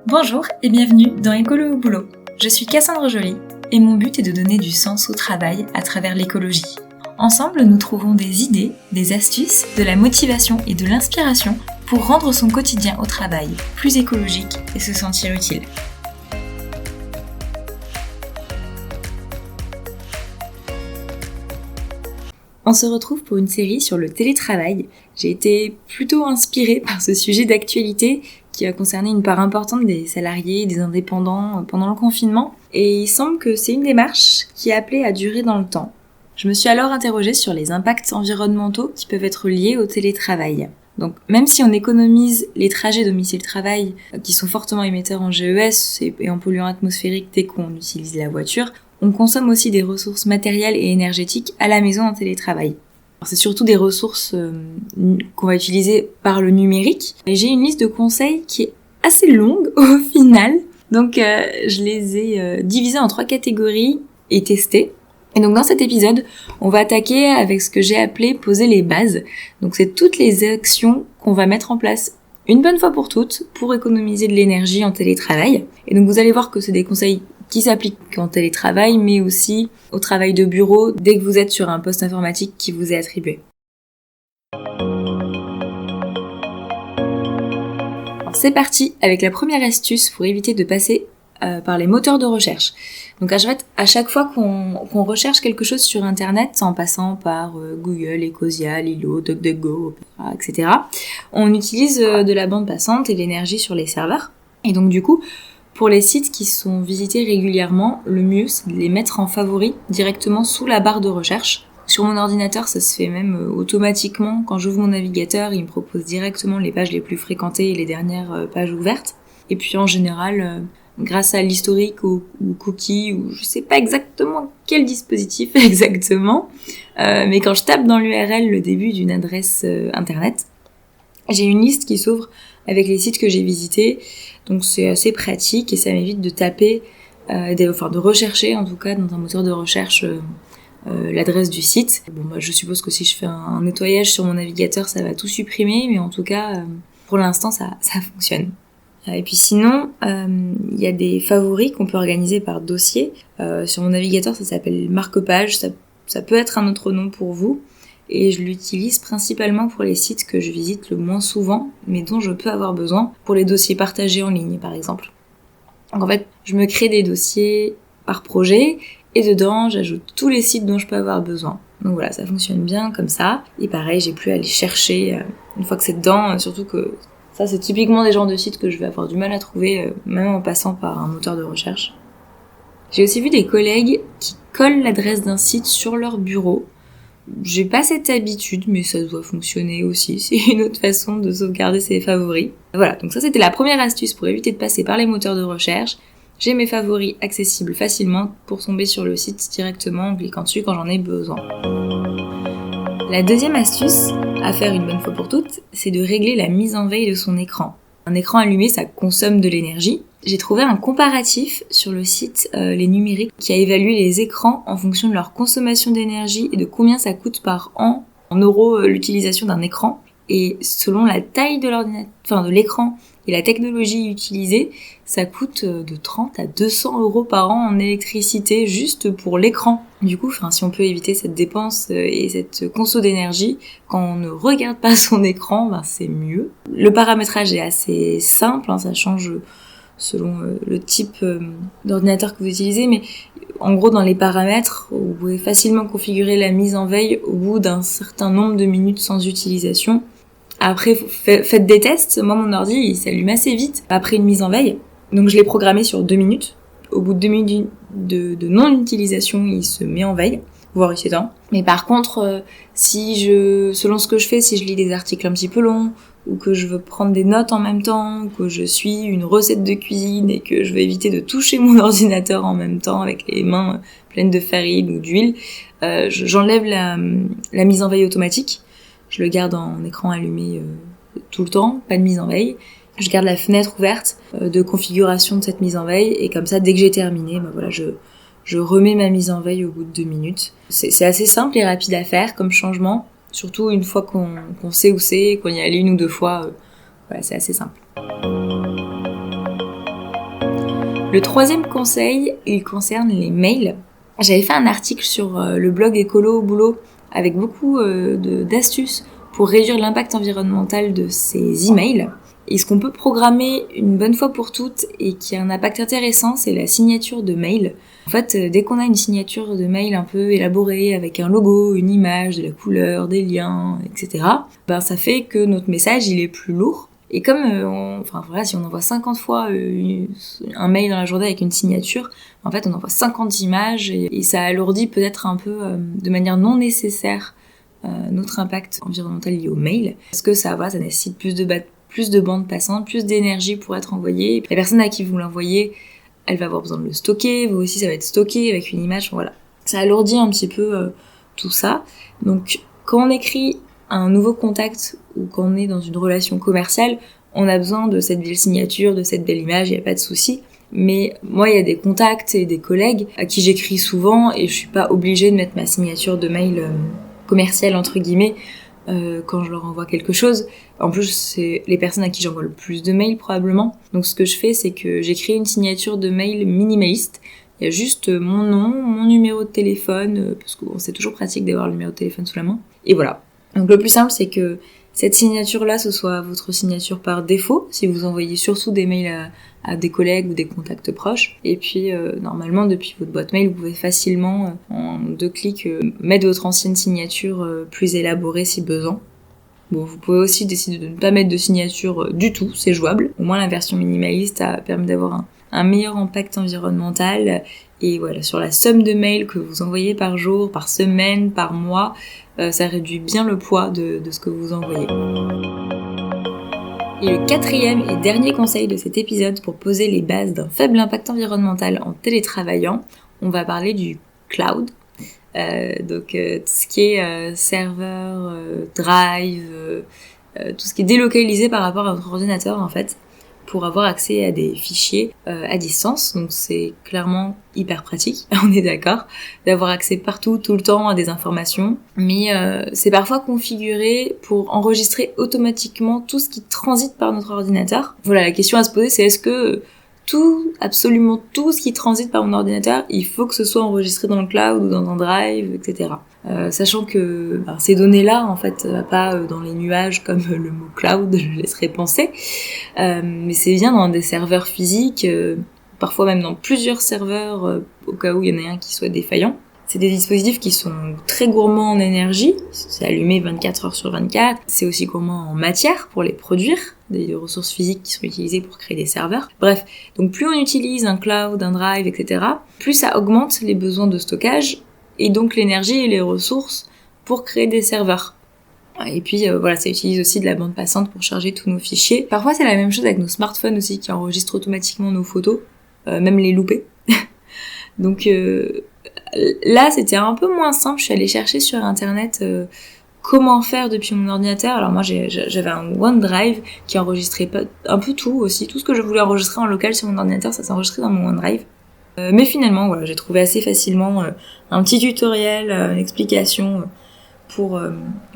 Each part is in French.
Bonjour et bienvenue dans Écolo au boulot. Je suis Cassandre Joly et mon but est de donner du sens au travail à travers l'écologie. Ensemble, nous trouvons des idées, des astuces, de la motivation et de l'inspiration pour rendre son quotidien au travail plus écologique et se sentir utile. On se retrouve pour une série sur le télétravail. J'ai été plutôt inspirée par ce sujet d'actualité qui a concerné une part importante des salariés et des indépendants pendant le confinement. Et il semble que c'est une démarche qui est appelée à durer dans le temps. Je me suis alors interrogée sur les impacts environnementaux qui peuvent être liés au télétravail. Donc même si on économise les trajets domicile-travail qui sont fortement émetteurs en GES et en polluants atmosphériques dès qu'on utilise la voiture, on consomme aussi des ressources matérielles et énergétiques à la maison en télétravail. Alors, c'est surtout des ressources qu'on va utiliser par le numérique. Et j'ai une liste de conseils qui est assez longue au final. Donc je les ai divisés en 3 catégories et testés. Et donc dans cet épisode, on va attaquer avec ce que j'ai appelé poser les bases. Donc c'est toutes les actions qu'on va mettre en place une bonne fois pour toutes pour économiser de l'énergie en télétravail. Et donc vous allez voir que c'est des conseils qui s'appliquent en télétravail, mais aussi au travail de bureau dès que vous êtes sur un poste informatique qui vous est attribué. Alors c'est parti avec la première astuce pour éviter de passer par les moteurs de recherche. Donc à chaque fois qu'on recherche quelque chose sur Internet, en passant par Google, Ecosia, Lilo, DuckDuckGo, etc., on utilise de la bande passante et de l'énergie sur les serveurs. Et donc du coup, pour les sites qui sont visités régulièrement, le mieux c'est de les mettre en favoris directement sous la barre de recherche. Sur mon ordinateur, ça se fait même automatiquement. Quand j'ouvre mon navigateur, il me propose directement les pages les plus fréquentées et les dernières pages ouvertes. Et puis en général, grâce à l'historique ou cookie, ou je sais pas exactement quel dispositif exactement, mais quand je tape dans l'URL le début d'une adresse internet, j'ai une liste qui s'ouvre avec les sites que j'ai visités, donc c'est assez pratique et ça m'évite de taper, de rechercher en tout cas dans un moteur de recherche l'adresse du site. Bon je suppose que si je fais un nettoyage sur mon navigateur, ça va tout supprimer, mais en tout cas pour l'instant ça fonctionne. Et puis sinon, il y a des favoris qu'on peut organiser par dossier. Sur mon navigateur, ça s'appelle marque-page, ça peut être un autre nom pour vous. Et je l'utilise principalement pour les sites que je visite le moins souvent, mais dont je peux avoir besoin, pour les dossiers partagés en ligne par exemple. Donc en fait, je me crée des dossiers par projet, et dedans, j'ajoute tous les sites dont je peux avoir besoin. Donc voilà, ça fonctionne bien comme ça. Et pareil, j'ai plus à les chercher une fois que c'est dedans, surtout que ça, c'est typiquement des genres de sites que je vais avoir du mal à trouver, même en passant par un moteur de recherche. J'ai aussi vu des collègues qui collent l'adresse d'un site sur leur bureau. J'ai pas cette habitude, mais ça doit fonctionner aussi. C'est une autre façon de sauvegarder ses favoris. Voilà, donc ça c'était la première astuce pour éviter de passer par les moteurs de recherche. J'ai mes favoris accessibles facilement pour tomber sur le site directement en cliquant dessus quand j'en ai besoin. La deuxième astuce, à faire une bonne fois pour toutes, c'est de régler la mise en veille de son écran. Un écran allumé, ça consomme de l'énergie. J'ai trouvé un comparatif sur le site Les Numériques qui a évalué les écrans en fonction de leur consommation d'énergie et de combien ça coûte par an en euros l'utilisation d'un écran. Et selon la taille de l'écran et la technologie utilisée, ça coûte de 30 à 200 euros par an en électricité juste pour l'écran. Du coup, si on peut éviter cette dépense et cette conso d'énergie quand on ne regarde pas son écran, c'est mieux. Le paramétrage est assez simple, ça change selon le type d'ordinateur que vous utilisez, mais en gros dans les paramètres, vous pouvez facilement configurer la mise en veille au bout d'un certain nombre de minutes sans utilisation. Après, faites des tests. Moi, mon ordi, il s'allume assez vite après une mise en veille. Donc, je l'ai programmé sur 2 minutes. Au bout de 2 minutes de non-utilisation, il se met en veille, voire il s'éteint. Mais par contre, selon ce que je fais, si je lis des articles un petit peu longs, ou que je veux prendre des notes en même temps, ou que je suis une recette de cuisine et que je veux éviter de toucher mon ordinateur en même temps avec les mains pleines de farine ou d'huile, j'enlève la mise en veille automatique. Je le garde en écran allumé tout le temps, pas de mise en veille. Je garde la fenêtre ouverte de configuration de cette mise en veille et comme ça, dès que j'ai terminé, je remets ma mise en veille au bout de 2 minutes. C'est assez simple et rapide à faire comme changement, surtout une fois qu'on sait où c'est, qu'on y est allé 1 ou 2 fois. Voilà, c'est assez simple. Le troisième conseil, il concerne les mails. J'avais fait un article sur le blog Écolo au boulot avec beaucoup d'astuces pour réduire l'impact environnemental de ces emails. Et ce qu'on peut programmer une bonne fois pour toutes et qui a un impact intéressant, c'est la signature de mail. En fait, dès qu'on a une signature de mail un peu élaborée avec un logo, une image, de la couleur, des liens, etc., ça fait que notre message, il est plus lourd. Et comme, si on envoie 50 fois un mail dans la journée avec une signature, en fait, on envoie 50 images et ça alourdit peut-être un peu de manière non nécessaire notre impact environnemental lié au mail. Parce que ça nécessite plus de bandes passantes, plus d'énergie pour être envoyé. La personne à qui vous l'envoyez, elle va avoir besoin de le stocker, vous aussi ça va être stocké avec une image, voilà. Ça alourdit un petit peu tout ça. Donc quand on écrit un nouveau contact ou quand on est dans une relation commerciale, on a besoin de cette belle signature, de cette belle image, il n'y a pas de souci. Mais moi, il y a des contacts et des collègues à qui j'écris souvent et je suis pas obligée de mettre ma signature de mail commerciale entre guillemets quand je leur envoie quelque chose. En plus, c'est les personnes à qui j'envoie le plus de mails probablement. Donc ce que je fais, c'est que j'écris une signature de mail minimaliste. Il y a juste mon nom, mon numéro de téléphone, parce que c'est toujours pratique d'avoir le numéro de téléphone sous la main. Et voilà. Donc le plus simple, c'est que cette signature-là, ce soit votre signature par défaut, si vous envoyez surtout des mails à des collègues ou des contacts proches. Et puis, normalement, depuis votre boîte mail, vous pouvez facilement, en 2 clics, mettre votre ancienne signature plus élaborée si besoin. Bon, vous pouvez aussi décider de ne pas mettre de signature du tout, c'est jouable. Au moins, la version minimaliste permet d'avoir un meilleur impact environnemental. Et voilà, sur la somme de mails que vous envoyez par jour, par semaine, par mois, ça réduit bien le poids de ce que vous envoyez. Et le 4e et dernier conseil de cet épisode pour poser les bases d'un faible impact environnemental en télétravaillant, on va parler du cloud. Donc tout ce qui est serveur, drive, tout ce qui est délocalisé par rapport à votre ordinateur en fait, pour avoir accès à des fichiers à distance. Donc c'est clairement hyper pratique, on est d'accord, d'avoir accès partout, tout le temps à des informations. Mais c'est parfois configuré pour enregistrer automatiquement tout ce qui transite par notre ordinateur. Voilà, la question à se poser, c'est est-ce que absolument tout ce qui transite par mon ordinateur, il faut que ce soit enregistré dans le cloud ou dans un drive, etc. Sachant que ces données-là, en fait, pas dans les nuages comme le mot cloud, je laisserai penser, mais c'est bien dans des serveurs physiques, parfois même dans plusieurs serveurs, au cas où il y en a un qui soit défaillant. C'est des dispositifs qui sont très gourmands en énergie, c'est allumé 24 heures sur 24, c'est aussi gourmand en matière pour les produire, des ressources physiques qui sont utilisées pour créer des serveurs. Bref, donc plus on utilise un cloud, un drive, etc., plus ça augmente les besoins de stockage et donc l'énergie et les ressources pour créer des serveurs. Et puis voilà, ça utilise aussi de la bande passante pour charger tous nos fichiers. Parfois c'est la même chose avec nos smartphones aussi qui enregistrent automatiquement nos photos, même les loupés. Donc là, c'était un peu moins simple. Je suis allée chercher sur internet comment faire depuis mon ordinateur. Alors moi, j'avais un OneDrive qui enregistrait un peu tout aussi. Tout ce que je voulais enregistrer en local sur mon ordinateur, ça s'enregistrait dans mon OneDrive. Mais finalement, voilà, j'ai trouvé assez facilement un petit tutoriel, une explication pour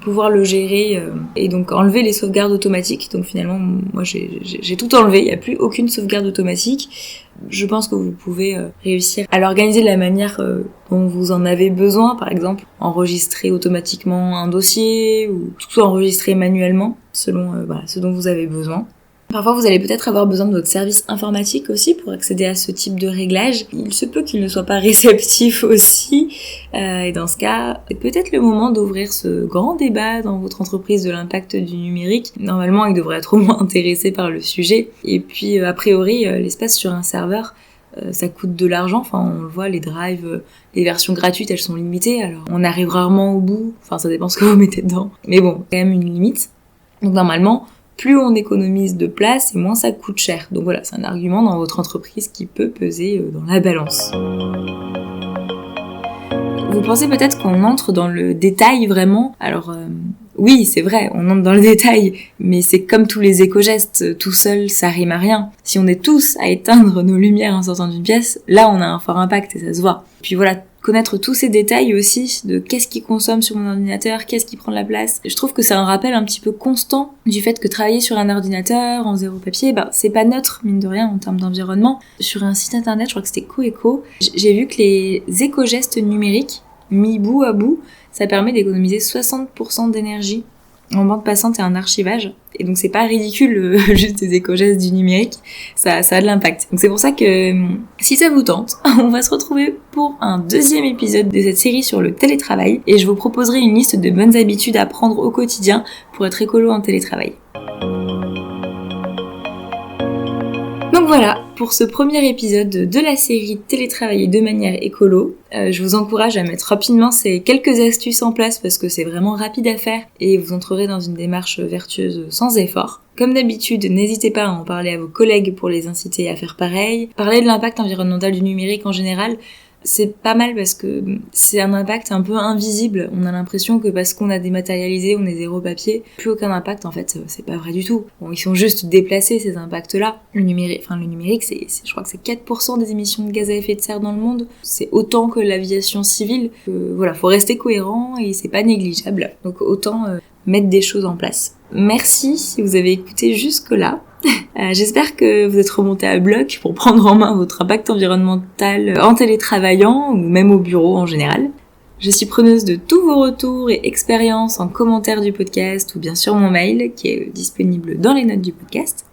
pouvoir le gérer et donc enlever les sauvegardes automatiques. Donc finalement, moi j'ai tout enlevé, il n'y a plus aucune sauvegarde automatique. Je pense que vous pouvez réussir à l'organiser de la manière dont vous en avez besoin, par exemple enregistrer automatiquement un dossier ou tout enregistrer manuellement selon ce dont vous avez besoin. Parfois, vous allez peut-être avoir besoin de votre service informatique aussi pour accéder à ce type de réglage. Il se peut qu'il ne soit pas réceptif aussi. Et dans ce cas, c'est peut-être le moment d'ouvrir ce grand débat dans votre entreprise de l'impact du numérique. Normalement, il devrait être au moins intéressé par le sujet. Et puis, a priori, l'espace sur un serveur, ça coûte de l'argent. Enfin, on le voit, les drives, les versions gratuites, elles sont limitées. Alors, on arrive rarement au bout. Enfin, ça dépend ce que vous mettez dedans. Mais bon, quand même une limite. Donc, normalement, plus on économise de place et moins ça coûte cher. Donc voilà, c'est un argument dans votre entreprise qui peut peser dans la balance. Vous pensez peut-être qu'on entre dans le détail vraiment. Alors oui, c'est vrai, on entre dans le détail, mais c'est comme tous les éco-gestes, tout seul ça rime à rien. Si on est tous à éteindre nos lumières en sortant d'une pièce, là on a un fort impact et ça se voit. Puis voilà, connaître tous ces détails aussi de qu'est-ce qui consomme sur mon ordinateur, qu'est-ce qui prend de la place. Je trouve que c'est un rappel un petit peu constant du fait que travailler sur un ordinateur en zéro papier, c'est pas neutre, mine de rien, en termes d'environnement. Sur un site internet, je crois que c'était Coeco, j'ai vu que les éco-gestes numériques, mis bout à bout, ça permet d'économiser 60% d'énergie en bande passante et en archivage. Et donc c'est pas ridicule juste des éco-gestes du numérique, ça a de l'impact. Donc c'est pour ça que si ça vous tente, on va se retrouver pour un deuxième épisode de cette série sur le télétravail et je vous proposerai une liste de bonnes habitudes à prendre au quotidien pour être écolo en télétravail. Donc voilà, pour ce premier épisode de la série Télétravailler de manière écolo, je vous encourage à mettre rapidement ces quelques astuces en place parce que c'est vraiment rapide à faire et vous entrerez dans une démarche vertueuse sans effort. Comme d'habitude, n'hésitez pas à en parler à vos collègues pour les inciter à faire pareil. Parler de l'impact environnemental du numérique en général, c'est pas mal parce que c'est un impact un peu invisible. On a l'impression que parce qu'on a dématérialisé, on est zéro papier, plus aucun impact. En fait, c'est pas vrai du tout. Bon, ils sont juste déplacés, ces impacts-là. Le numérique, je crois que c'est 4% des émissions de gaz à effet de serre dans le monde. C'est autant que l'aviation civile. Voilà, faut rester cohérent et c'est pas négligeable. Donc autant mettre des choses en place. Merci si vous avez écouté jusque-là. J'espère que vous êtes remonté à bloc pour prendre en main votre impact environnemental en télétravaillant ou même au bureau en général. Je suis preneuse de tous vos retours et expériences en commentaire du podcast ou bien sur mon mail qui est disponible dans les notes du podcast.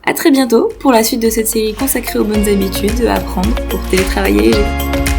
À très bientôt pour la suite de cette série consacrée aux bonnes habitudes à apprendre pour télétravailler léger.